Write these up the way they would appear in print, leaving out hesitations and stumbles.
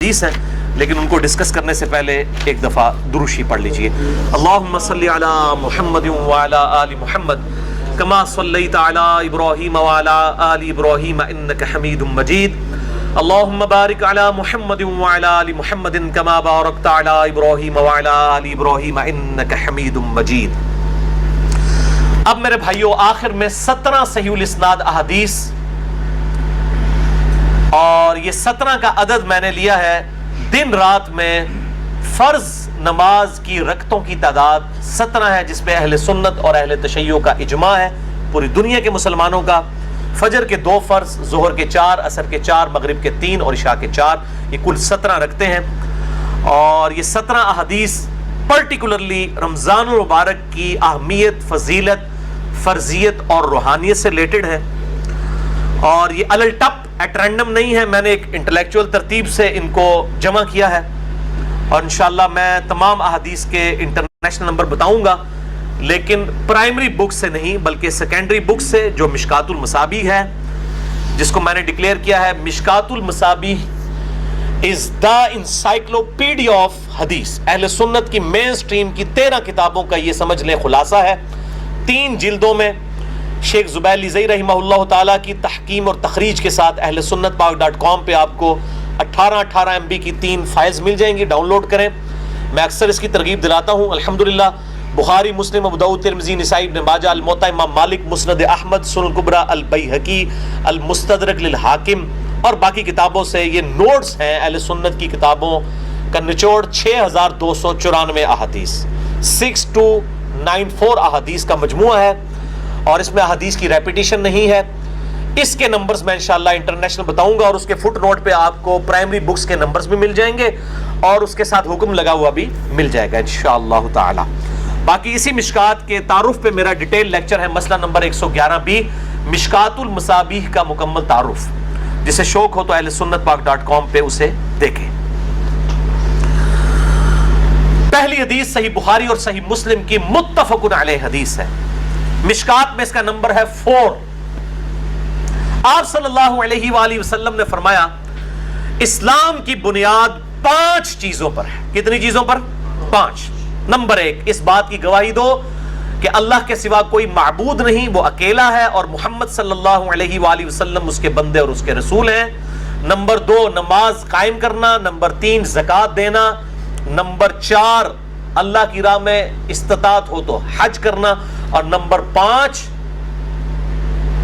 احادیث ہیں، لیکن ان کو ڈسکس کرنے سے پہلے ایک دفعہ دروشی پڑھ لیجئے۔ اللہم صلی علی محمد وعلی آل محمد کما صلیت علی ابراہیم وعلی آل ابراہیم انک حمید مجید۔ اللہم بارک علی محمد وعلی آل محمد کما بارکت علی ابراہیم وعلی آل ابراہیم انک حمید مجید۔ اب میرے بھائیوں، آخر میں 17 صحیح الاسناد احادیث، اور یہ 17 کا عدد میں نے لیا ہے دن رات میں فرض نماز کی رکعتوں کی تعداد 17 ہے، جس پہ اہل سنت اور اہل تشیع کا اجماع ہے، پوری دنیا کے مسلمانوں کا۔ فجر کے 2 فرض، ظہر کے 4، عصر کے 4، مغرب کے 3 اور عشاء کے 4، یہ کل 17 رکھتے ہیں۔ اور یہ 17 احادیث پرٹیکولرلی رمضان المبارک کی اہمیت، فضیلت، فرضیت اور روحانیت سے ریلیٹڈ ہے، اور یہ الٹپ ایٹ رینڈم نہیں ہے، میں نے ایک انٹلیکچوئل ترتیب سے ان کو جمع کیا ہے، اور انشاءاللہ میں تمام احادیث کے انٹرنیشنل نمبر بتاؤں گا، لیکن پرائمری بک سے نہیں بلکہ سیکنڈری بک سے، جو مشکات المصابیح ہے، جس کو میں نے ڈکلیئر کیا ہے مشکات المصابیح از دا انسائکلوپیڈیا آف حدیث۔ اہل سنت کی مین سٹریم کی 13 کتابوں کا یہ سمجھ لیں خلاصہ ہے، 3 جلدوں میں، شیخ زبیر لیزئی رحمہ اللہ تعالیٰ کی تحکیم اور تخریج کے ساتھ اہل سنت پاک.com پہ آپ کو 18 MB کی 3 فائلز مل جائیں گی، ڈاؤن لوڈ کریں۔ میں اکثر اس کی ترغیب دلاتا ہوں، الحمدللہ بخاری، مسلم، ابو داؤد، ترمذی، نسائی، ابن ماجہ، الموطا امام مالک، مسند احمد، سنن الکبریٰ، البیہقی، المستدرک للحاکم اور باقی کتابوں سے یہ نوٹس ہیں۔ اہل سنت کی کتابوں کا نچوڑ 6294 احادیث، 6294 احادیث کا مجموعہ ہے، اور اس میں احادیث کی ریپیٹیشن نہیں ہے۔ اس کے نمبرز میں انشاءاللہ انٹرنیشنل بتاؤں گا، اور اس کے فٹ نوٹ پہ آپ کو پرائمری بکس کے نمبرز بھی مل جائیں گے، اور اس کے ساتھ حکم لگا ہوا بھی مل جائے گا انشاءاللہ تعالی۔ باقی اسی مشکات کے تعارف پہ میرا ڈیٹیل لیکچر ہے، مسئلہ نمبر 111B، مشکات المصابیح کا مکمل تعارف، جسے شوق ہو تو اہل سنت پاک.com پہ اسے دیکھیں۔ پہلی حدیث صحیح بخاری اور صحیح مسلم کی متفق علیہ حدیث ہے، مشکات میں اس کا نمبر ہے 4۔ آپ صلی اللہ علیہ وآلہ وسلم نے فرمایا اسلام کی بنیاد 5 چیزوں پر ہے۔ کتنی چیزوں پر؟ 5۔ نمبر 1، اس بات کی گواہی دو کہ اللہ کے سوا کوئی معبود نہیں، وہ اکیلا ہے، اور محمد صلی اللہ علیہ وآلہ وسلم اس کے بندے اور اس کے رسول ہیں۔ نمبر 2، نماز قائم کرنا۔ نمبر 3، زکوٰۃ دینا۔ نمبر 4، اللہ کی راہ میں استطاعت ہو تو حج کرنا۔ اور نمبر 5،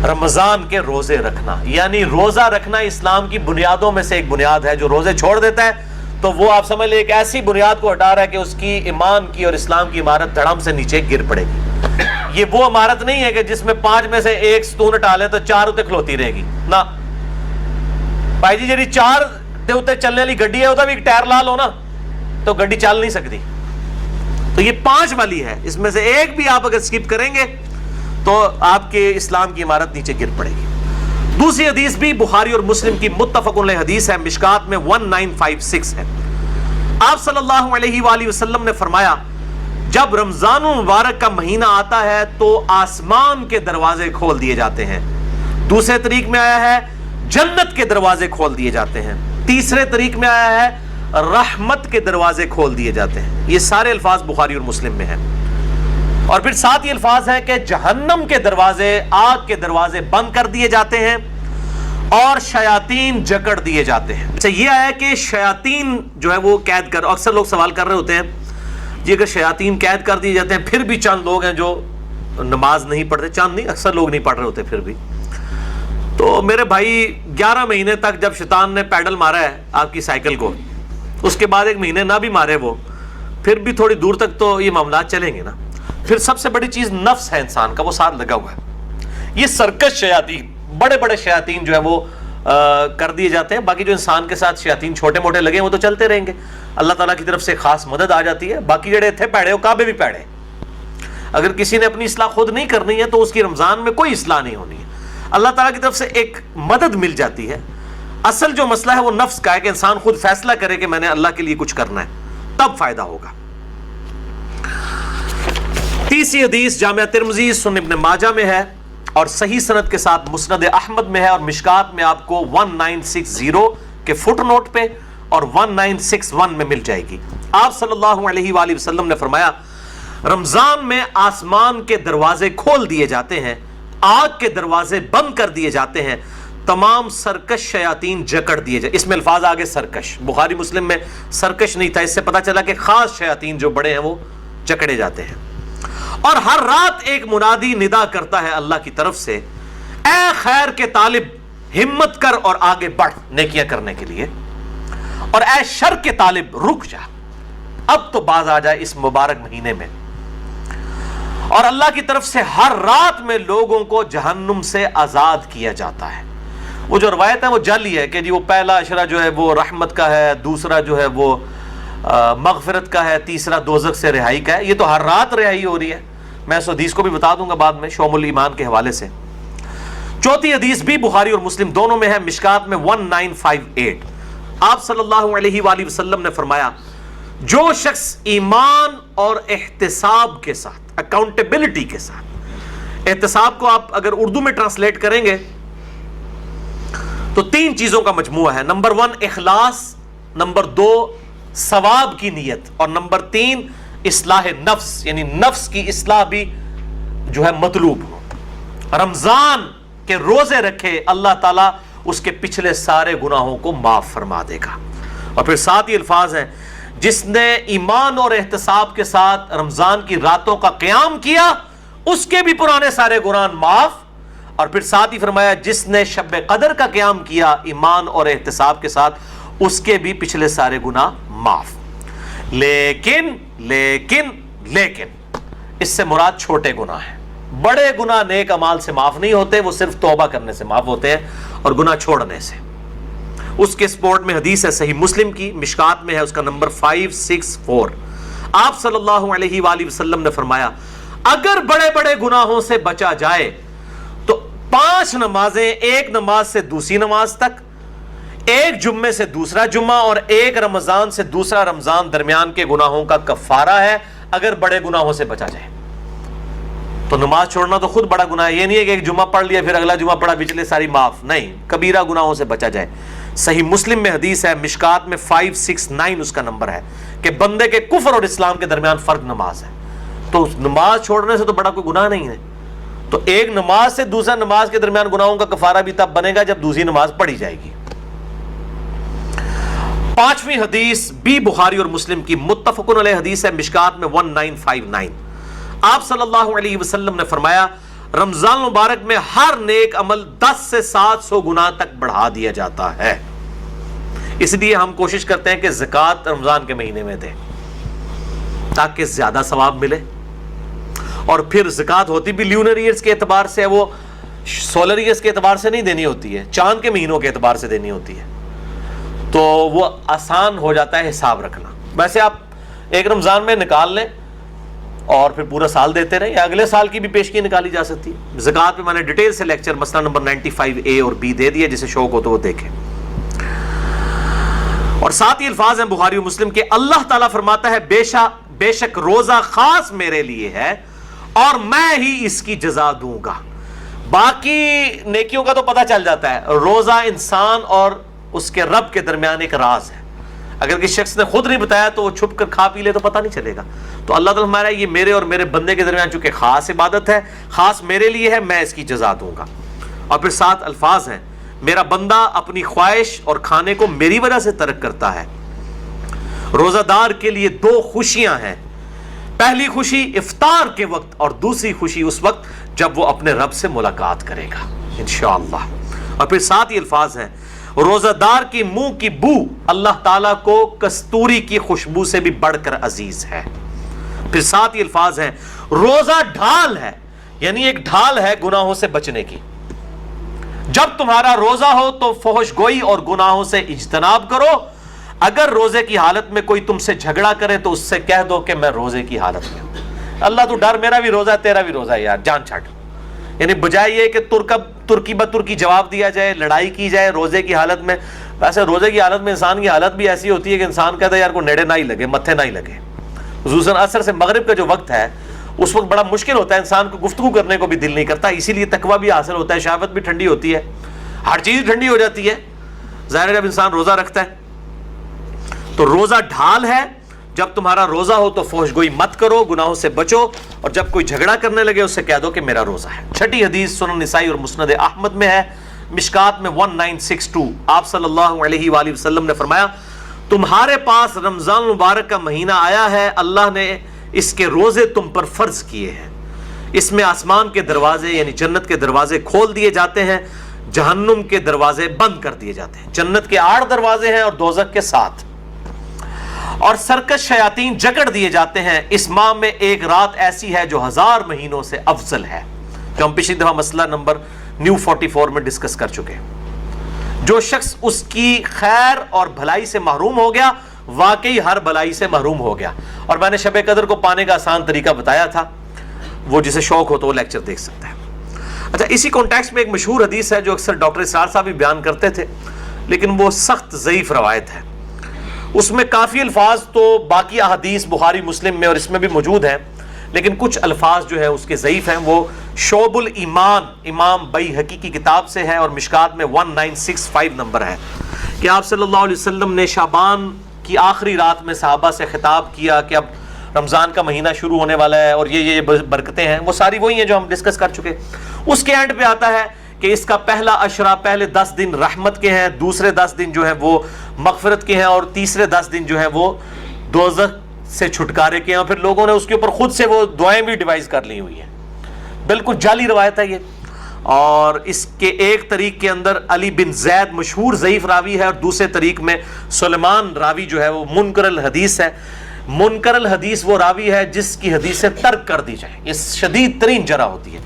رمضان کے روزے رکھنا۔ یعنی روزہ رکھنا اسلام کی بنیادوں میں سے ایک بنیاد ہے۔ جو روزے چھوڑ دیتا ہے تو وہ آپ سمجھ لیں ایک ایسی بنیاد کو ہٹا رہا ہے کہ اس کی ایمان کی اور اسلام کی عمارت دھڑام سے نیچے گر پڑے گی۔ یہ وہ عمارت نہیں ہے کہ جس میں 5 میں سے ایک ستون ہٹا لے تو 4 اتنے کھلوتی رہے گی نہ بھائی جی، جی 4 دے اتنے چلنے والی گڈی ہے، وہ بھی ایک ٹائر لال ہو نا تو گڈی چل نہیں سکتی۔ تو یہ 5 والی ہے، اس میں سے ایک بھی آپ اگر سکپ کریں گے تو آپ کے اسلام کی عمارت نیچے گر پڑے گی۔ دوسری حدیث بھی بخاری اور مسلم کی متفق علیہ حدیث ہے، مشکات میں 1956 ہے۔ آپ صلی اللہ علیہ وآلہ وسلم نے فرمایا جب رمضان المبارک کا مہینہ آتا ہے تو آسمان کے دروازے کھول دیے جاتے ہیں۔ دوسرے طریق میں آیا ہے جنت کے دروازے کھول دیے جاتے ہیں۔ تیسرے طریق میں آیا ہے رحمت کے دروازے کھول دیے جاتے ہیں۔ یہ سارے الفاظ بخاری اور مسلم میں ہیں، اور پھر ساتھ یہ الفاظ ہیں کہ جہنم کے دروازے، آگ کے دروازے بند کر دیے جاتے ہیں اور شیاطین جکڑ دیے جاتے ہیں۔ اچھا، یہ آیا کہ شیاطین جو ہے وہ قید کر، اکثر لوگ سوال کر رہے ہوتے ہیں جی اگر شیاطین قید کر دیے جاتے ہیں، پھر بھی چند لوگ ہیں جو نماز نہیں پڑھتے، چند نہیں اکثر لوگ نہیں پڑھ رہے ہوتے پھر بھی، تو میرے بھائی 11 مہینے تک جب شیطان نے پیڈل مارا ہے آپ کی سائیکل کو، اس کے بعد 1 مہینے نہ بھی مارے وہ، پھر بھی تھوڑی دور تک تو یہ معاملات چلیں گے نا۔ پھر سب سے بڑی چیز نفس ہے انسان کا، وہ ساتھ لگا ہوا ہے۔ یہ سرکش شیاطین، بڑے بڑے شیاطین جو ہے وہ کر دیے جاتے ہیں، باقی جو انسان کے ساتھ شیاطین چھوٹے موٹے لگے ہیں وہ تو چلتے رہیں گے، اللہ تعالیٰ کی طرف سے خاص مدد آ جاتی ہے۔ باقی جڑے تھے پیڑے وہ کعبے بھی پیڑے، اگر کسی نے اپنی اصلاح خود نہیں کرنی ہے تو اس کی رمضان میں کوئی اصلاح نہیں ہونی ہے، اللہ تعالیٰ کی طرف سے ایک مدد مل جاتی ہے۔ اصل جو مسئلہ ہے وہ نفس کا ہے کہ انسان خود فیصلہ کرے کہ میں نے اللہ کے لیے کچھ کرنا ہے، تب فائدہ ہوگا۔ تیسری حدیث جامعہ ترمذی، سنن ابن ماجہ میں ہے اور صحیح سند کے ساتھ مسند احمد میں ہے، اور مشکات میں آپ کو 1960 کے فٹ نوٹ پہ اور 1961 میں مل جائے گی۔ آپ صلی اللہ علیہ وآلہ وسلم نے فرمایا رمضان میں آسمان کے دروازے کھول دیے جاتے ہیں، آگ کے دروازے بند کر دیے جاتے ہیں، تمام سرکش شیاطین جکڑ دیے جائے۔ اس میں الفاظ آگے سرکش، بخاری مسلم میں سرکش نہیں تھا، اس سے پتا چلا کہ خاص شیاطین جو بڑے ہیں وہ جکڑے جاتے ہیں۔ اور ہر رات ایک منادی ندا کرتا ہے اللہ کی طرف سے، اے خیر کے طالب ہمت کر اور آگے بڑھ نیکیاں کرنے کے لیے، اور اے شر کے طالب رک جا، اب تو باز آ جائے اس مبارک مہینے میں۔ اور اللہ کی طرف سے ہر رات میں لوگوں کو جہنم سے آزاد کیا جاتا ہے۔ وہ جو روایت ہے وہ جعلی ہے کہ جی وہ پہلا عشرہ جو ہے وہ رحمت کا ہے، دوسرا جو ہے وہ مغفرت کا ہے، تیسرا دوزخ سے رہائی کا ہے۔ یہ تو ہر رات رہائی ہو رہی ہے، میں اس حدیث کو بھی بتا دوں گا بعد میں شعب الایمان کے حوالے سے۔ چوتھی حدیث بھی بخاری اور مسلم دونوں میں ہے، مشکات میں 1958۔ آپ صلی اللہ علیہ وآلہ وسلم نے فرمایا جو شخص ایمان اور احتساب کے ساتھ، اکاؤنٹیبلٹی کے ساتھ، احتساب کو آپ اگر اردو میں ٹرانسلیٹ کریں گے تو تین چیزوں کا مجموعہ ہے۔ نمبر 1 اخلاص، نمبر 2 ثواب کی نیت، اور نمبر 3 اصلاح نفس، یعنی نفس کی اصلاح بھی جو ہے مطلوب ہو۔ رمضان کے روزے رکھے اللہ تعالیٰ اس کے پچھلے سارے گناہوں کو معاف فرما دے گا۔ اور پھر ساتھ ہی الفاظ ہیں جس نے ایمان اور احتساب کے ساتھ رمضان کی راتوں کا قیام کیا اس کے بھی پرانے سارے گناہ معاف، اور پھر ساتھ ہی فرمایا جس نے شب قدر کا قیام کیا ایمان اور احتساب کے ساتھ اس کے بھی پچھلے سارے گناہ معاف۔ لیکن لیکن لیکن اس سے مراد چھوٹے گناہ ہیں، بڑے گناہ نیک اعمال سے معاف نہیں ہوتے، وہ صرف توبہ کرنے سے معاف ہوتے ہیں اور گناہ چھوڑنے سے۔ اس کے سپورٹ میں حدیث ہے صحیح مسلم کی، مشکات میں ہے، اس کا نمبر 564۔ آپ صلی اللہ علیہ وآلہ وسلم نے فرمایا اگر بڑے بڑے گناہوں سے بچا جائے تو 5 نمازیں، ایک نماز سے دوسری نماز تک، ایک جمعے سے دوسرا جمعہ، اور ایک رمضان سے دوسرا رمضان درمیان کے گناہوں کا کفارہ ہے اگر بڑے گناہوں سے بچا جائے۔ تو نماز چھوڑنا تو خود بڑا گناہ ہے، یہ نہیں ہے کہ ایک جمعہ پڑھ لیا پھر اگلا جمعہ پڑھا پچھلے ساری معاف، نہیں، کبیرہ گناہوں سے بچا جائے۔ صحیح مسلم میں حدیث ہے، مشکات میں 569 اس کا نمبر ہے کہ بندے کے کفر اور اسلام کے درمیان فرق نماز ہے، تو نماز چھوڑنے سے تو بڑا کوئی گناہ نہیں ہے۔ تو ایک نماز سے دوسرا نماز کے درمیان گناہوں کا کفارہ بھی تب بنے گا جب دوسری نماز پڑھی جائے گی۔ 5ویں حدیث بھی بخاری اور مسلم کی متفق علیہ حدیث ہے، مشکات میں 1959۔ آپ صلی اللہ علیہ وسلم نے فرمایا رمضان مبارک میں ہر نیک عمل 10 سے 700 گنا تک بڑھا دیا جاتا ہے۔ اس لیے ہم کوشش کرتے ہیں کہ زکوٰۃ رمضان کے مہینے میں دیں تاکہ زیادہ ثواب ملے، اور پھر زکوٰۃ ہوتی بھی لیونر ایئرز کے اعتبار سے، وہ سولر ایئرز کے اعتبار سے نہیں دینی ہوتی ہے، چاند کے مہینوں کے اعتبار سے دینی ہوتی ہے، تو وہ آسان ہو جاتا ہے حساب رکھنا۔ ویسے آپ ایک رمضان میں نکال لیں اور پھر پورا سال دیتے رہیں، یا اگلے سال کی بھی پیشگی نکالی جا سکتی ہے۔ زکوٰۃ پہ میں نے ڈیٹیل سے لیکچر مسئلہ نمبر 95A اور B دے دیا، جسے شوق ہو تو وہ دیکھیں۔ اور ساتھ ہی الفاظ ہیں بخاری و مسلم کے، اللہ تعالیٰ فرماتا ہے بے شک روزہ خاص میرے لیے ہے اور میں ہی اس کی جزا دوں گا۔ باقی نیکیوں کا تو پتہ چل جاتا ہے، روزہ انسان اور اس کے رب کے درمیان ایک راز ہے، اگر کسی شخص نے خود نہیں بتایا تو وہ چھپ کر کھا پی لے تو پتہ نہیں چلے گا۔ تو اللہ تعالیٰ ہمارا یہ میرے اور میرے بندے کے درمیان چونکہ خاص عبادت ہے، خاص میرے لیے ہے، میں اس کی جزا دوں گا۔ اور پھر 7 الفاظ ہیں، میرا بندہ اپنی خواہش اور کھانے کو میری وجہ سے ترک کرتا ہے۔ روزہ دار کے لیے 2 خوشیاں ہیں، پہلی خوشی افطار کے وقت اور دوسری خوشی اس وقت جب وہ اپنے رب سے ملاقات کرے گا انشاءاللہ۔ اور پھر 7 ہی الفاظ ہیں، روزہ دار کی منہ کی بو اللہ تعالیٰ کو کستوری کی خوشبو سے بھی بڑھ کر عزیز ہے۔ پھر 7 ہی الفاظ ہیں، روزہ ڈھال ہے، یعنی ایک ڈھال ہے گناہوں سے بچنے کی۔ جب تمہارا روزہ ہو تو فحش گوئی اور گناہوں سے اجتناب کرو، اگر روزے کی حالت میں کوئی تم سے جھگڑا کرے تو اس سے کہہ دو کہ میں روزے کی حالت میں ہوں۔ اللہ تو ڈر، میرا بھی روزہ ہے تیرا بھی روزہ ہے یار، جان چھٹ۔ یعنی بجائے یہ کہ ترکی بترکی جواب دیا جائے، لڑائی کی جائے روزے کی حالت میں۔ ویسے روزے کی حالت میں انسان کی حالت بھی ایسی ہوتی ہے کہ انسان کہتا ہے یار کو نیڑے نہ ہی لگے، متھے نہ ہی لگے۔ خصوصاً عصر سے مغرب کا جو وقت ہے اس وقت بڑا مشکل ہوتا ہے، انسان کو گفتگو کرنے کو بھی دل نہیں کرتا، اسی لیے تقویٰ بھی حاصل ہوتا ہے، شہوت بھی ٹھنڈی ہوتی ہے، ہر چیز ٹھنڈی ہو جاتی ہے ظاہر ہے جب انسان روزہ رکھتا ہے۔ تو روزہ ڈھال ہے، جب تمہارا روزہ ہو تو فحش گوئی مت کرو، گناہوں سے بچو، اور جب کوئی جھگڑا کرنے لگے اس سے کہہ دو کہ میرا روزہ ہے۔ چھٹی حدیث سنن نسائی اور مسند احمد میں ہے، مشکات میں 1962، آپ صلی اللہ علیہ وآلہ وسلم نے فرمایا تمہارے پاس رمضان مبارک کا مہینہ آیا ہے، اللہ نے اس کے روزے تم پر فرض کیے ہیں، اس میں آسمان کے دروازے یعنی جنت کے دروازے کھول دیے جاتے ہیں، جہنم کے دروازے بند کر دیے جاتے ہیں، جنت کے 8 دروازے ہیں اور دوزخ کے 7، اور سرکش شیاطین جکڑ دیے جاتے ہیں۔ اس ماہ میں ایک رات ایسی ہے جو 1000 مہینوں سے افضل ہے، جو ہم پچھلی دفعہ مسئلہ نمبر نیو 44 میں ڈسکس کر چکے ہیں۔ جو شخص اس کی خیر اور بھلائی سے محروم ہو گیا واقعی ہر بھلائی سے محروم ہو گیا، اور میں نے شب قدر کو پانے کا آسان طریقہ بتایا تھا، وہ جسے شوق ہو تو وہ لیکچر دیکھ سکتا ہے۔ اچھا، اسی کانٹیکسٹ میں ایک مشہور حدیث ہے جو اکثر ڈاکٹر اسرار صاحب بھی بیان کرتے تھے، لیکن وہ سخت ضعیف روایت ہے، اس میں کافی الفاظ تو باقی احادیث بخاری مسلم میں اور اس میں بھی موجود ہیں، لیکن کچھ الفاظ جو ہے اس کے ضعیف ہیں۔ وہ شعب الایمان امام بیہقی کی کتاب سے ہے اور مشکات میں 1965 نمبر ہے کہ آپ صلی اللہ علیہ وسلم نے شعبان کی آخری رات میں صحابہ سے خطاب کیا کہ اب رمضان کا مہینہ شروع ہونے والا ہے اور یہ برکتیں ہیں، وہ ساری وہی ہیں جو ہم ڈسکس کر چکے۔ اس کے اینڈ پہ آتا ہے کہ اس کا پہلا عشرہ، پہلے 10 دن رحمت کے ہیں، دوسرے 10 دن جو ہے وہ مغفرت کے ہیں، اور تیسرے 10 دن جو ہے وہ دوزخ سے چھٹکارے کے ہیں۔ پھر لوگوں نے اس کے اوپر خود سے وہ دعائیں بھی ڈیوائز کر لی ہوئی ہیں، بالکل جعلی روایت ہے یہ۔ اور اس کے ایک طریق کے اندر علی بن زید مشہور ضعیف راوی ہے، اور دوسرے طریق میں سلیمان راوی جو ہے وہ منکر الحدیث ہے۔ منکر الحدیث وہ راوی ہے جس کی حدیثیں ترک کر دی جائیں، یہ شدید ترین جرح ہوتی ہے۔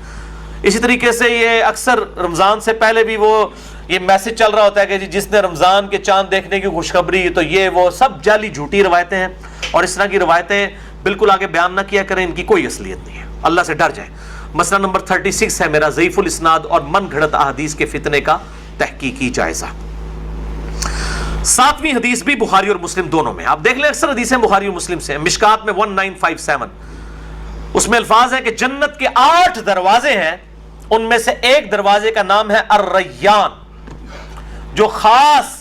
اسی طریقے سے یہ اکثر رمضان سے پہلے بھی وہ یہ میسج چل رہا ہوتا ہے کہ جس نے رمضان کے چاند دیکھنے کی خوشخبری، تو یہ وہ سب جعلی جھوٹی روایتیں ہیں، اور اس طرح کی روایتیں بالکل آگے بیان نہ کیا کریں، ان کی کوئی اصلیت نہیں ہے، اللہ سے ڈر جائیں۔ مسئلہ نمبر 36 ہے میرا ضعیف الاسناد اور من گھڑت احادیث کے فتنے کا تحقیقی جائزہ۔ 7ویں حدیث بھی بخاری اور مسلم دونوں میں، آپ دیکھ لیں اکثر حدیثیں بخاری اور مسلم سے، مشکات میں 1957، اس میں الفاظ ہیں کہ جنت کے 8 دروازے ہیں، ان میں سے ایک دروازے کا نام ہے الریان، جو خاص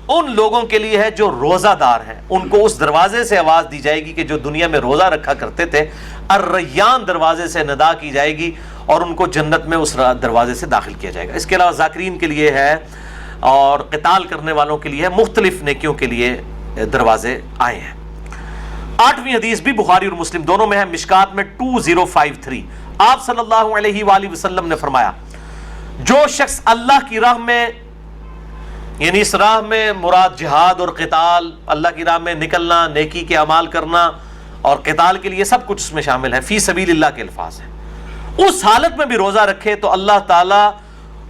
ان لوگوں کے لیے ہے جو روزہ دار ہیں، ان کو اس دروازے سے آواز دی جائے گی کہ جو دنیا میں روزہ رکھا کرتے تھے، الریان دروازے سے ندا کی جائے گی اور ان کو جنت میں اس دروازے سے داخل کیا جائے گا۔ اس کے علاوہ ذاکرین کے لیے ہے اور قتال کرنے والوں کے لیے، مختلف نیکیوں کے لیے دروازے آئے ہیں۔ 8ویں حدیث بھی بخاری اور مسلم دونوں میں ہے، مشکات میں 2053، آپ صلی اللہ علیہ وآلہ وسلم نے فرمایا جو شخص اللہ کی راہ میں، یعنی اس راہ میں مراد جہاد اور قتال، اللہ کی راہ میں نکلنا، نیکی کے اعمال کرنا اور قتال کے لیے سب کچھ اس میں شامل ہے، فی سبیل اللہ کے الفاظ ہیں، اس حالت میں بھی روزہ رکھے تو اللہ تعالیٰ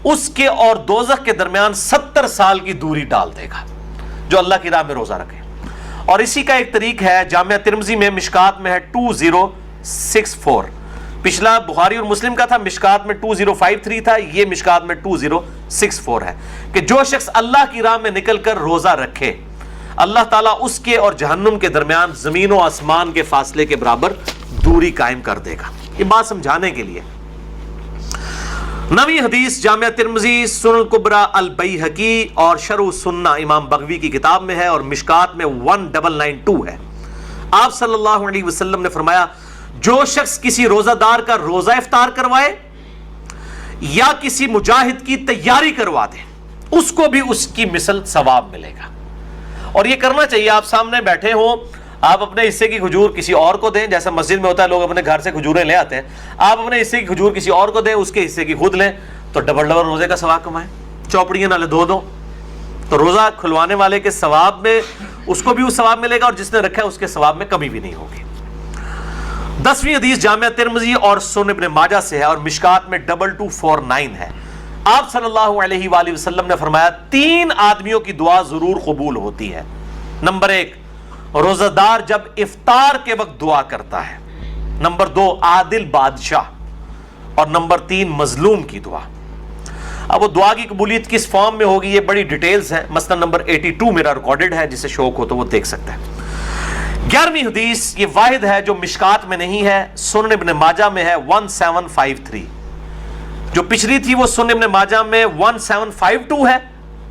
اس کے اور دوزخ کے درمیان 70 سال کی دوری ڈال دے گا، جو اللہ کی راہ میں روزہ رکھے۔ اور اسی کا ایک طریق ہے جامعہ ترمذی میں، مشکات میں ہے 2064، پچھلا بخاری اور مسلم کا تھا، مشکات میں 2053 تھا، یہ مشکات میں 2064 ہے، کہ جو شخص اللہ کی راہ میں نکل کر روزہ رکھے اللہ تعالیٰ اس کے اور جہنم کے درمیان زمین و آسمان کے فاصلے کے برابر دوری قائم کر دے گا۔ یہ بات سمجھانے کے لیے 9ویں حدیث جامعہ ترمذی، سنن الکبریٰ البیہقی اور شرح السنہ امام بغوی کی کتاب میں ہے اور مشکات میں 1992 ہے۔ آپ صلی اللہ علیہ وسلم نے فرمایا جو شخص کسی روزہ دار کا روزہ افطار کروائے یا کسی مجاہد کی تیاری کروا دے اس کو بھی اس کی مثل ثواب ملے گا۔ اور یہ کرنا چاہیے، آپ سامنے بیٹھے ہوں، آپ اپنے حصے کی کھجور کسی اور کو دیں، جیسا مسجد میں ہوتا ہے لوگ اپنے گھر سے کھجوریں لے آتے ہیں، آپ اپنے حصے کی کھجور کسی اور کو دیں، اس کے حصے کی خود لیں، تو ڈبل روزے کا ثواب کمائیں، چوپڑیاں نالے دو تو روزہ کھلوانے والے کے ثواب میں اس کو بھی وہ ثواب ملے گا، اور جس نے رکھا ہے اس کے ثواب میں کمی بھی نہیں ہوگی۔ 10ویں حدیث جامعہ ترمذی اور سنن ابن ماجہ سے ہے اور مشکات میں 2249 ہے۔ آپ صلی اللہ علیہ وآلہ وسلم نے فرمایا 3 آدمیوں کی دعا ضرور قبول ہوتی ہے۔ نمبر 1 روزہ دار جب افطار کے وقت دعا کرتا ہے، نمبر 2 عادل بادشاہ، اور نمبر 3 مظلوم کی دعا۔ اب وہ دعا کی قبولیت کس فارم میں ہوگی یہ بڑی ڈیٹیلز ہیں، مثلا نمبر 82 میرا ریکارڈڈ ہے، جسے شوق ہو تو وہ دیکھ سکتا ہے۔ 11ویں حدیث یہ واحد ہے جو مشکات میں نہیں ہے، سنن ابن ماجہ میں ہے 1753، جو پچھلی تھی وہ سنن ابن ماجہ میں 1752 ہے،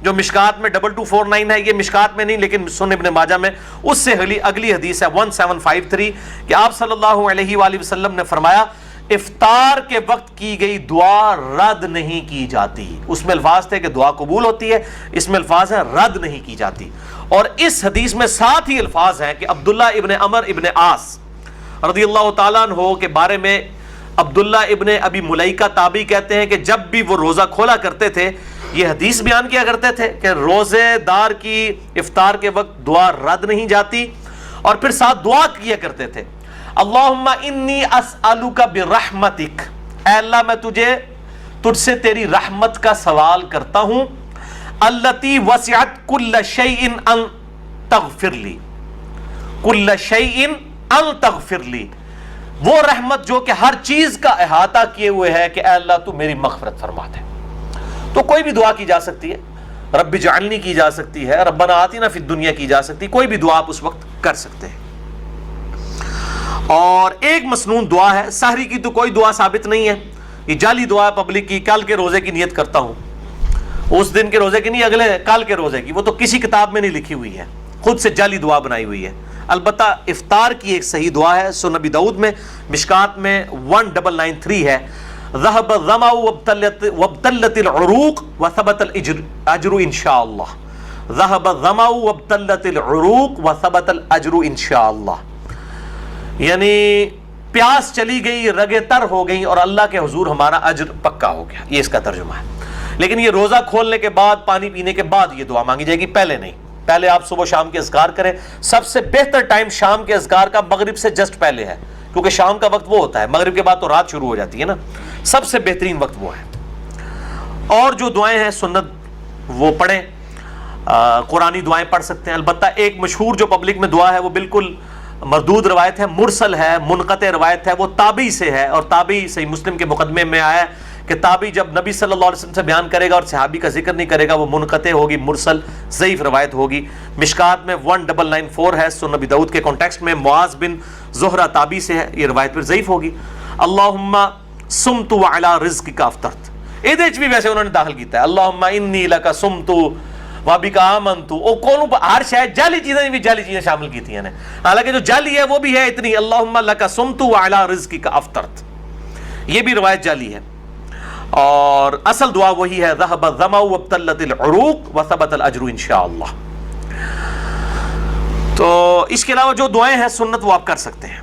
جو مشکات میں 2249 ہے، یہ مشکات میں نہیں لیکن سنن ابن ماجہ میں، اس سے اگلی حدیث ہے 1753 کہ آپ صلی اللہ علیہ وآلہ وسلم نے فرمایا افطار کے وقت کی گئی دعا رد نہیں کی جاتی. اس میں الفاظ تھے کہ دعا قبول ہوتی ہے، اس میں الفاظ ہیں رد نہیں کی جاتی. اور اس حدیث میں ساتھ ہی الفاظ ہیں کہ عبداللہ ابن عمر ابن عاص رضی اللہ تعالیٰ عنہ کے بارے میں عبداللہ ابن ابی ملیکہ تابعی کہتے ہیں کہ جب بھی وہ روزہ کھولا کرتے تھے یہ حدیث بیان کیا کرتے تھے کہ روزے دار کی افطار کے وقت دعا رد نہیں جاتی، اور پھر ساتھ دعا کیا کرتے تھے اللہم انی اسألک برحمتک، اے اللہ میں تجھ سے تیری رحمت کا سوال کرتا ہوں، التی وسعت کل شیء ان تغفر لی، کل شیء ان تغفر لی، وہ رحمت جو کہ ہر چیز کا احاطہ کیے ہوئے ہے کہ اے اللہ تو میری مغفرت فرما دے. تو کوئی بھی دعا کی جا سکتی ہے، رب اجعلنی کی جا سکتی ہے، ربنا آتنا فی الدنیا کی جا سکتی ہے، کوئی بھی دعا آپ اس وقت کر سکتے ہیں. اور ایک مسنون دعا ہے، سحری کی تو کوئی دعا ثابت نہیں ہے، یہ جعلی دعا پبلک کی، کل کے روزے کی نیت کرتا ہوں، اس دن کے روزے کی نہیں، اگلے کل کے روزے کی، وہ تو کسی کتاب میں نہیں لکھی ہوئی ہے، خود سے جعلی دعا بنائی ہوئی ہے. البتہ افطار کی ایک صحیح دعا ہے، سنن ابی داؤد میں مشکات میں 1993 ہے، ذهب الظمأ وابتلت العروق وثبت الاجر انشاءاللہ، ذهب الظمأ وابتلت العروق وثبت الاجر انشاءاللہ، یعنی پیاس چلی گئی، رگیں تر ہو گئیں اور اللہ کے حضور ہمارا اجر پکا ہو گیا، یہ اس کا ترجمہ ہے. لیکن یہ روزہ کھولنے کے بعد، پانی پینے کے بعد یہ دعا مانگی جائے گی، پہلے نہیں. پہلے آپ صبح شام کے اذکار کریں، سب سے بہتر ٹائم شام کے اذکار کا مغرب سے جسٹ پہلے ہے، کیونکہ شام کا وقت وہ ہوتا ہے، مغرب کے بعد تو رات شروع ہو جاتی ہے نا، سب سے بہترین وقت وہ ہے. اور جو دعائیں ہیں سنت وہ پڑھیں، قرآنی دعائیں پڑھ سکتے ہیں. البتہ ایک مشہور جو پبلک میں دعا ہے وہ بالکل مردود روایت ہے، مرسل ہے، منقطع روایت ہے، وہ تابعی سے ہے، اور تابعی صحیح مسلم کے مقدمے میں آیا ہے کہ تابعی جب نبی صلی اللہ علیہ وسلم سے بیان کرے گا اور صحابی کا ذکر نہیں کرے گا وہ منقطع ہوگی، مرسل ضعیف روایت ہوگی. مشکات میں 1994 ہے، سنن ابی داؤد کے کانٹیکسٹ میں معاذ بن زہرہ تابعی سے ہے، یہ روایت پھر ضعیف ہوگی. اللہم صمت وعلی رزقک افطرت، یہ بھی ویسے انہوں نے داخل کیتا ہے، اللہم انی لک صمت وبک آمنت، او کونوں ہر شاید جعلی چیزیں بھی جعلی چیزیں شامل کی تھی، حالانکہ جو جعلی ہے وہ بھی ہے اتنی، اللہم لک صمت وعلی رزقک افطرت، یہ بھی روایت جعلی ہے. اور اصل دعا وہی ہے، ذهب الظمأ وابتلت العروق وثبت الاجر انشاءاللہ. تو اس کے علاوہ جو دعائیں ہیں سنت وہ آپ کر سکتے ہیں،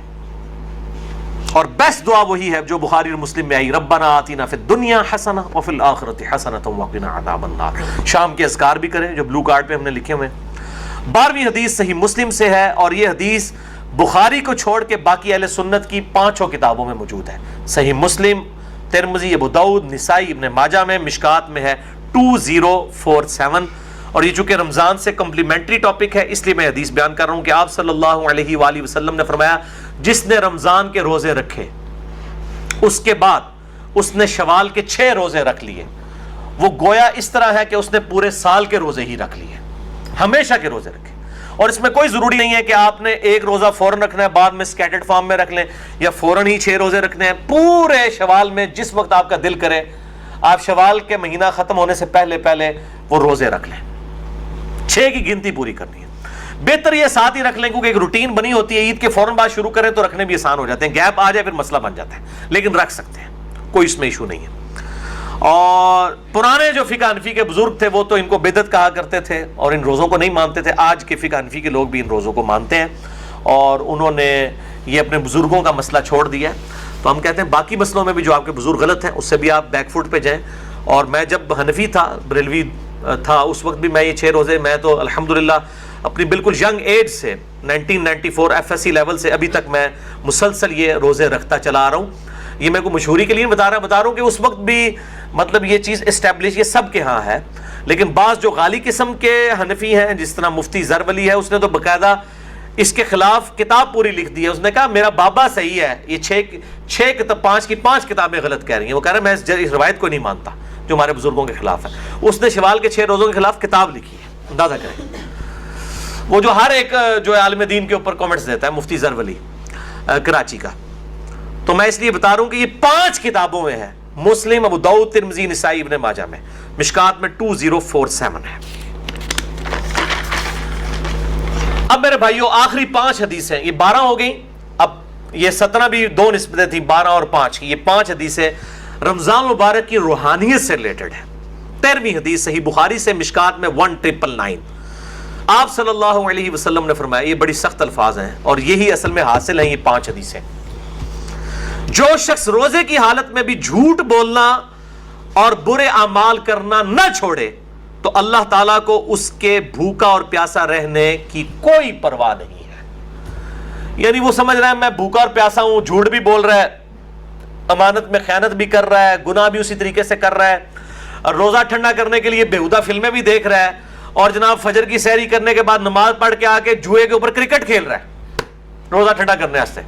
اور بیسٹ دعا وہی ہے جو بخاری اور مسلم میں آئی، ربنا آتنا فی الدنیا حسنہ وفی الآخرۃ حسنۃ وقنا عذاب النار. شام کے اذکار بھی کریں جو بلو کارڈ پہ ہم نے لکھے ہوئے ہیں. 12ویں حدیث صحیح مسلم سے ہے، اور یہ حدیث بخاری کو چھوڑ کے باقی اہل سنت کی 5 کتابوں میں موجود ہے، صحیح مسلم، ترمذی، ابو داؤد، نسائی، ابن ماجہ میں، مشکات میں ہے 2047. اور یہ چونکہ رمضان سے کمپلیمنٹری ٹاپک ہے اس لیے میں حدیث بیان کر رہا ہوں کہ آپ صلی اللہ علیہ وآلہ وسلم نے فرمایا جس نے رمضان کے روزے رکھے اس کے بعد اس نے شوال کے 6 روزے رکھ لیے، وہ گویا اس طرح ہے کہ اس نے پورے سال کے روزے ہی رکھ لیے، ہمیشہ کے روزے رکھے. اور اس میں کوئی ضروری نہیں ہے کہ آپ نے ایک روزہ فوراً رکھنا ہے بعد میں اسکیٹرڈ فارم میں رکھ لیں، یا فوراً ہی 6 روزے رکھنے ہیں. پورے شوال میں جس وقت آپ کا دل کرے آپ شوال کے مہینہ ختم ہونے سے پہلے وہ روزے رکھ لیں، 6 کی گنتی پوری کرنی ہے. بہتر یہ ساتھ ہی رکھ لیں کیونکہ ایک روٹین بنی ہوتی ہے، عید کے فوراً بعد شروع کریں تو رکھنے بھی آسان ہو جاتے ہیں، گیپ آ جائے پھر مسئلہ بن جاتا ہے، لیکن رکھ سکتے ہیں، کوئی اس میں ایشو نہیں ہے. اور پرانے جو فقہ حنفی کے بزرگ تھے وہ تو ان کو بدعت کہا کرتے تھے اور ان روزوں کو نہیں مانتے تھے. آج کے فقہ حنفی کے لوگ بھی ان روزوں کو مانتے ہیں اور انہوں نے یہ اپنے بزرگوں کا مسئلہ چھوڑ دیا ہے. تو ہم کہتے ہیں باقی مسئلوں میں بھی جو آپ کے بزرگ غلط ہیں اس سے بھی آپ بیک فوٹ پہ جائیں. اور میں جب حنفی تھا، بریلوی تھا، اس وقت بھی میں یہ 6 روزے، میں تو الحمدللہ اپنی بالکل ینگ ایج سے 1994 FSC لیول سے ابھی تک میں مسلسل یہ روزے رکھتا چلا آ رہا ہوں. یہ میں کو مشہوری کے لیے بتا رہا ہوں کہ اس وقت بھی مطلب یہ چیز اسٹیبلش یہ سب کے ہاں ہے. لیکن بعض جو غالی قسم کے حنفی ہیں جس طرح مفتی زر ولی ہے، اس نے تو باقاعدہ اس کے خلاف کتاب پوری لکھ دی ہے. اس نے کہا میرا بابا صحیح ہے، یہ 5 کتابیں غلط کہہ رہی ہیں. وہ کہہ رہا ہے میں اس روایت کو نہیں مانتا جو ہمارے بزرگوں کے خلاف ہے. اس نے شوال کے 6 روزوں کے خلاف کتاب لکھی ہے، اندازہ کریں. وہ جو ہر ایک جو عالم دین کے اوپر کامنٹس دیتا ہے، مفتی زر ولی کراچی کا. تو میں اس لیے بتا رہا ہوں کہ یہ 5 کتابوں میں ہے مسلم، ابو داؤد، ترمذی، نسائی، ابن ماجہ میں، مشکات میں 2047 ہے۔ اب میرے بھائیو آخری 5 حدیثیں، یہ 12 ہو گئی، اب یہ 17 بھی 2 نسبتیں تھیں، 12 اور 5 کی، یہ 5 حدیثیں رمضان مبارک کی روحانیت سے ریلیٹڈ ہے۔ 13ویں حدیث صحیح بخاری سے، مشکات میں 1999، آپ صلی اللہ علیہ وسلم نے فرمایا، یہ بڑی سخت الفاظ ہیں اور یہی اصل میں حاصل ہیں یہ 5 حدیثیں، جو شخص روزے کی حالت میں بھی جھوٹ بولنا اور برے اعمال کرنا نہ چھوڑے تو اللہ تعالیٰ کو اس کے بھوکا اور پیاسا رہنے کی کوئی پرواہ نہیں ہے۔ یعنی وہ سمجھ رہا ہے میں بھوکا اور پیاسا ہوں، جھوٹ بھی بول رہا ہے، امانت میں خیانت بھی کر رہا ہے، گناہ بھی اسی طریقے سے کر رہا ہے، اور روزہ ٹھنڈا کرنے کے لیے بیہودہ فلمیں بھی دیکھ رہا ہے، اور جناب فجر کی سحری کرنے کے بعد نماز پڑھ کے آ کے جوئے کے اوپر کرکٹ کھیل رہا ہے روزہ ٹھنڈا کرنے واسطے،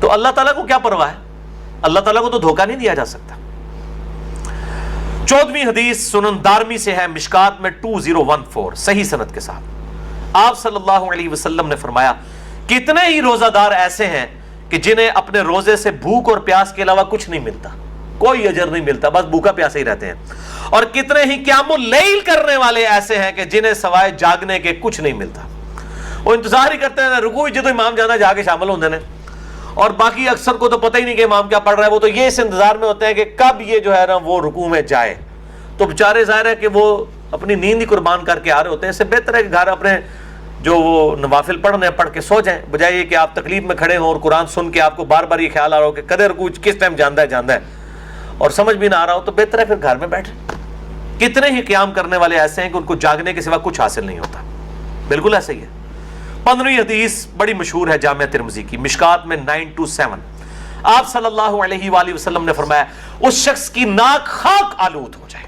تو اللہ تعالیٰ کو کیا پرواہ ہے؟ اللہ تعالیٰ کو تو دھوکہ نہیں دیا جا سکتا۔ 14ویں حدیث سنن دارمی سے ہے، مشکات میں 2014 صحیح سند کے ساتھ، آپ صلی اللہ علیہ وسلم نے فرمایا، کتنے ہی روزہ دار ایسے ہیں کہ جنہیں اپنے روزے سے بھوک اور پیاس کے علاوہ کچھ نہیں ملتا، کوئی اجر نہیں ملتا، بس بھوکا پیاسے ہی رہتے ہیں، اور کتنے ہی قیام اللیل کرنے والے ایسے ہیں کہ جنہیں سوائے جاگنے کے کچھ نہیں ملتا، وہ انتظار ہی کرتے ہیں رکوع جدو امام جانا جا کے شامل ہوندے نے، اور باقی اکثر کو تو پتہ ہی نہیں کہ امام کیا پڑھ رہا ہے، وہ تو یہ اس انتظار میں ہوتے ہیں کہ کب یہ جو ہے نا وہ رکوع میں جائے، تو بیچارے ظاہر ہے کہ وہ اپنی نیند ہی قربان کر کے آ رہے ہوتے ہیں، اس سے بہتر ہے کہ گھر اپنے جو وہ نوافل پڑھنے پڑھ کے سو جائیں، بجائے یہ کہ آپ تکلیف میں کھڑے ہوں اور قرآن سن کے آپ کو بار بار یہ خیال آ رہا ہو کہ قدر رکوع کس ٹائم جاندہ ہے اور سمجھ بھی نہ آ رہا ہو، تو بہتر ہے پھر گھر میں بیٹھے۔ کتنے ہی قیام کرنے والے ایسے ہیں کہ ان کو جاگنے کے سوا کچھ حاصل نہیں ہوتا، بالکل ایسا ہی ہے۔ 15ویں حدیث بڑی مشہور ہے جامعہ ترمذی کی، مشکات میں 927، آپ صلی اللہ علیہ وآلہ وسلم نے فرمایا، اس شخص کی ناک خاک آلود ہو جائے،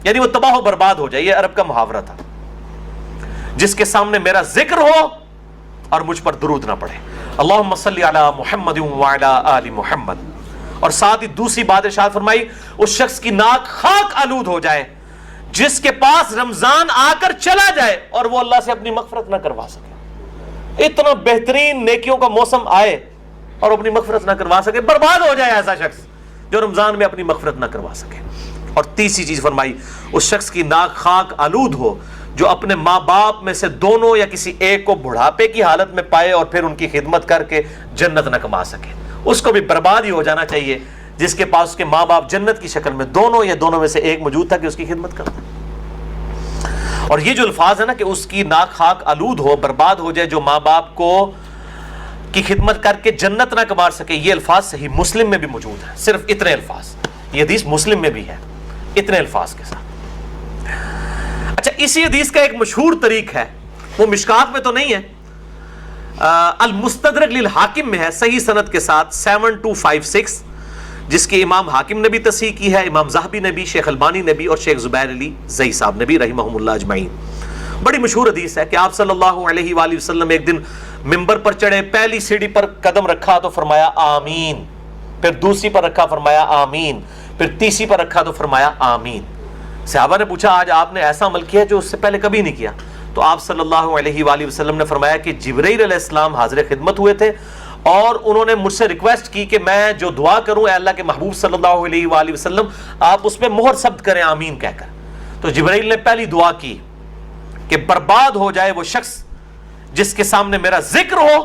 یعنی وہ تباہ و برباد ہو جائے، یہ عرب کا محاورہ تھا، جس کے سامنے میرا ذکر ہو اور مجھ پر درود نہ پڑھے، اللہم صلی علی محمد وعلی آل محمد، اور ساتھ ہی دوسری بات ارشاد فرمائی، اس شخص کی ناک خاک آلود ہو جائے جس کے پاس رمضان آ کر چلا جائے اور وہ اللہ سے اپنی مغفرت نہ کروا سکے، اتنا بہترین نیکیوں کا موسم آئے اور اپنی مغفرت نہ کروا سکے، برباد ہو جائے ایسا شخص جو رمضان میں اپنی مغفرت نہ کروا سکے۔ اور تیسری چیز فرمائی، اس شخص کی ناک خاک آلود ہو جو اپنے ماں باپ میں سے دونوں یا کسی ایک کو بڑھاپے کی حالت میں پائے اور پھر ان کی خدمت کر کے جنت نہ کما سکے، اس کو بھی برباد ہی ہو جانا چاہیے جس کے پاس اس کے ماں باپ جنت کی شکل میں دونوں یا دونوں میں سے ایک موجود تھا کہ اس کی خدمت کرتا۔ اور یہ جو الفاظ ہے نا کہ اس کی ناک خاک آلود ہو، برباد ہو جائے، جو ماں باپ کو کی خدمت کر کے جنت نہ کما سکے، یہ الفاظ صحیح مسلم میں بھی موجود ہیں، صرف اتنے الفاظ، یہ حدیث مسلم میں بھی ہے اتنے الفاظ کے ساتھ۔ اچھا، اسی حدیث کا ایک مشہور طریق ہے، وہ مشکات میں تو نہیں ہے، المستدرک للحاکم میں ہے صحیح سند کے ساتھ 7256، جس کی امام حاکم نے بھی تصحیح کی ہے، امام ذہبی نے بھی، شیخ البانی نے بھی، اور شیخ زبیر علی زئی صاحب نے بھی رحمہم اللہ اجمعین۔ بڑی مشہور حدیث ہے کہ آپ صلی اللہ علیہ وآلہ وسلم ایک دن ممبر پر چڑھے، پہلی سیڑھی پر قدم رکھا تو فرمایا آمین، پھر دوسری پر رکھا فرمایا آمین، پھر تیسری پر رکھا تو فرمایا آمین۔ صحابہ نے پوچھا آج آپ نے ایسا عمل کیا جو اس سے پہلے کبھی نہیں کیا؟ تو آپ صلی اللہ علیہ وآلہ وسلم نے فرمایا کہ جبرائیل علیہ السلام حاضر خدمت ہوئے تھے اور انہوں نے مجھ سے ریکویسٹ کی کہ میں جو دعا کروں اے اللہ کے محبوب صلی اللہ علیہ وآلہ وسلم آپ اس پہ مہر ثبت کریں آمین کہہ کر۔ تو جبرائیل نے پہلی دعا کی کہ برباد ہو جائے وہ شخص جس کے سامنے میرا ذکر ہو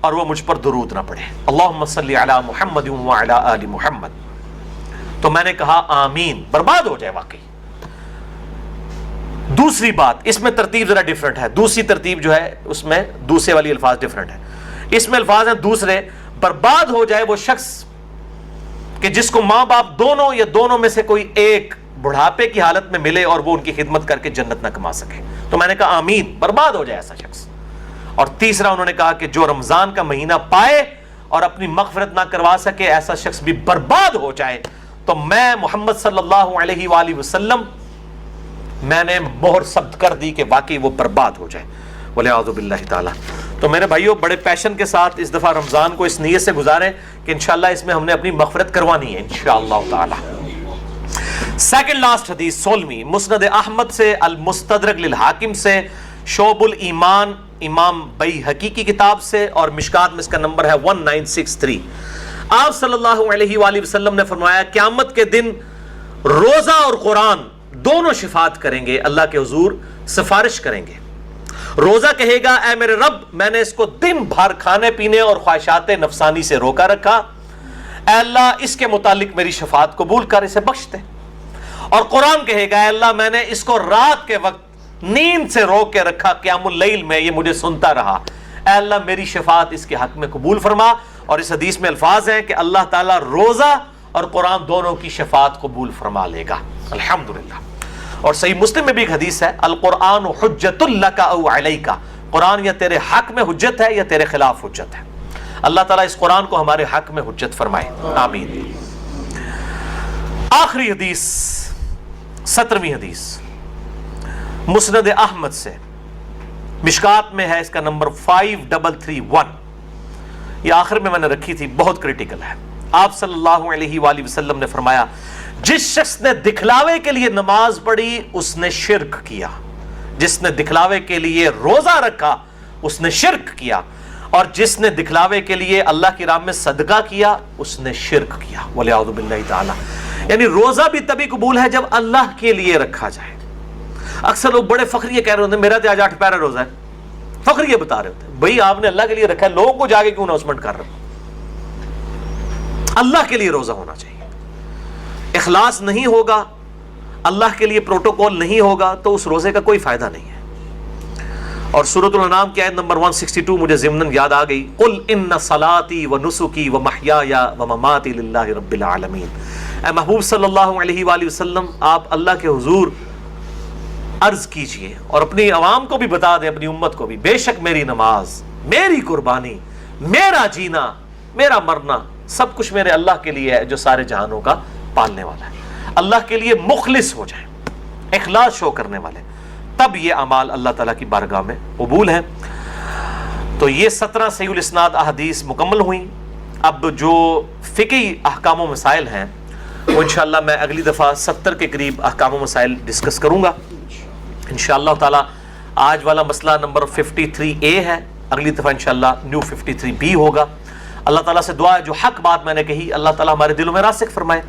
اور وہ مجھ پر درود نہ پڑھے، اللہم صلی علی محمد وعلی آل محمد۔ تو میں نے کہا آمین، برباد ہو جائے واقعی۔ دوسری بات، اس میں ترتیب ذرا ڈیفرنٹ ہے، دوسری ترتیب جو ہے اس میں دوسرے والی الفاظ ڈیفرنٹ ہے، اس میں الفاظ ہیں دوسرے، برباد ہو جائے وہ شخص کہ جس کو ماں باپ دونوں یا دونوں میں سے کوئی ایک بڑھاپے کی حالت میں ملے اور وہ ان کی خدمت کر کے جنت نہ کما سکے۔ تو میں نے کہا آمین، برباد ہو جائے ایسا شخص۔ اور تیسرا انہوں نے کہا کہ جو رمضان کا مہینہ پائے اور اپنی مغفرت نہ کروا سکے ایسا شخص بھی برباد ہو جائے۔ تو میں محمد صلی اللہ علیہ وآلہ وسلم میں نے مہر ثبت کر دی کہ واقعی وہ برباد ہو جائے، والعیاذ باللہ تعالی۔ تو میرے بھائیوں بڑے پیشن کے ساتھ اس دفعہ رمضان کو اس نیت سے گزاریں کہ انشاءاللہ اس میں ہم نے اپنی مغفرت کروانی ہے انشاءاللہ تعالی۔ سیکنڈ لاسٹ حدیث 16ویں، مسند احمد سے، المستدرک للحاکم سے، شعب الایمان امام بیہقی کی کتاب سے، اور مشکات میں اس کا نمبر ہے 1963۔ آپ صلی اللہ علیہ وآلہ وسلم نے فرمایا قیامت کے دن روزہ اور قرآن دونوں شفاعت کریں گے، اللہ کے حضور سفارش کریں گے۔ روزہ کہے گا اے میرے رب، میں نے اس کو دن بھر کھانے پینے اور خواہشات نفسانی سے روکا رکھا، اے اللہ اس کے متعلق میری شفاعت قبول کر، اسے بخش دے۔ اور قرآن کہے گا اے اللہ میں نے اس کو رات کے وقت نیند سے روک کے رکھا، قیام اللیل میں یہ مجھے سنتا رہا، اے اللہ میری شفاعت اس کے حق میں قبول فرما۔ اور اس حدیث میں الفاظ ہیں کہ اللہ تعالیٰ روزہ اور قرآن دونوں کی شفاعت قبول فرما لے گا، الحمدللہ۔ اور صحیح مسلم میں بھی ایک حدیث ہے، القرآن حجت لک او علیک، قرآن یا تیرے حق میں حجت ہے یا تیرے خلاف حجت ہے۔ اللہ تعالیٰ اس قرآن کو ہمارے حق میں حجت فرمائے، آمین۔ آخری حدیث 17ویں حدیث مسند احمد سے، مشکات میں ہے، اس کا نمبر 5331، یہ آخر میں نے رکھی تھی، بہت کریٹیکل ہے۔ آپ صلی اللہ علیہ وآلہ وسلم نے فرمایا جس شخص نے دکھلاوے کے لیے نماز پڑھی اس نے شرک کیا، جس نے دکھلاوے کے لیے روزہ رکھا اس نے شرک کیا، اور جس نے دکھلاوے کے لیے اللہ کی راہ میں صدقہ کیا اس نے شرک کیا، والعیاذ باللہ تعالی۔ یعنی روزہ بھی تبھی قبول ہے جب اللہ کے لیے رکھا جائے۔ اکثر لوگ بڑے فخریہ کہہ رہے ہوتے ہیں میرا تو آج 8 پیارا روزہ ہے، فخریہ بتا رہے ہوتے ہیں، بھائی آپ نے اللہ کے لیے رکھا ہے، لوگوں کو جا کے کیوں اناؤنسمنٹ کر رہے ہیں؟ اللہ کے لیے روزہ ہونا چاہیے۔ اخلاص نہیں ہوگا، اللہ کے لیے پروٹوکول نہیں ہوگا تو اس روزے کا کوئی فائدہ نہیں ہے۔ اور سورۃ الانعام کی آیت نمبر 162 مجھے ضمناً یاد آ گئی، قل ان صلاتی و نسکی و محیای و مماتی للہ رب العالمین۔ اے محبوب صلی اللہ علیہ وآلہ وسلم آپ اللہ کے حضور عرض کیجئے اور اپنی عوام کو بھی بتا دیں، اپنی امت کو بھی، بے شک میری نماز، میری قربانی، میرا جینا، میرا مرنا سب کچھ میرے اللہ کے لیے ہے جو سارے جہانوں کا پالنے والا ہے۔ اللہ کے لیے مخلص ہو جائیں، اخلاص شو کرنے والے، تب یہ اعمال اللہ تعالیٰ کی بارگاہ میں قبول ہیں۔ تو یہ 17 صحیح الاسناد احادیث مکمل ہوئیں۔ اب جو فقہی احکام و مسائل ہیں وہ انشاءاللہ میں اگلی دفعہ 70 کے قریب احکام و مسائل ڈسکس کروں گا انشاءاللہ تعالیٰ۔ آج والا مسئلہ نمبر 53A ہے، اگلی دفعہ انشاءاللہ نیو 53B ہوگا۔ اللہ تعالیٰ سے دعا ہے جو حق بات میں نے کہی اللہ تعالیٰ ہمارے دلوں میں راسخ فرمائے،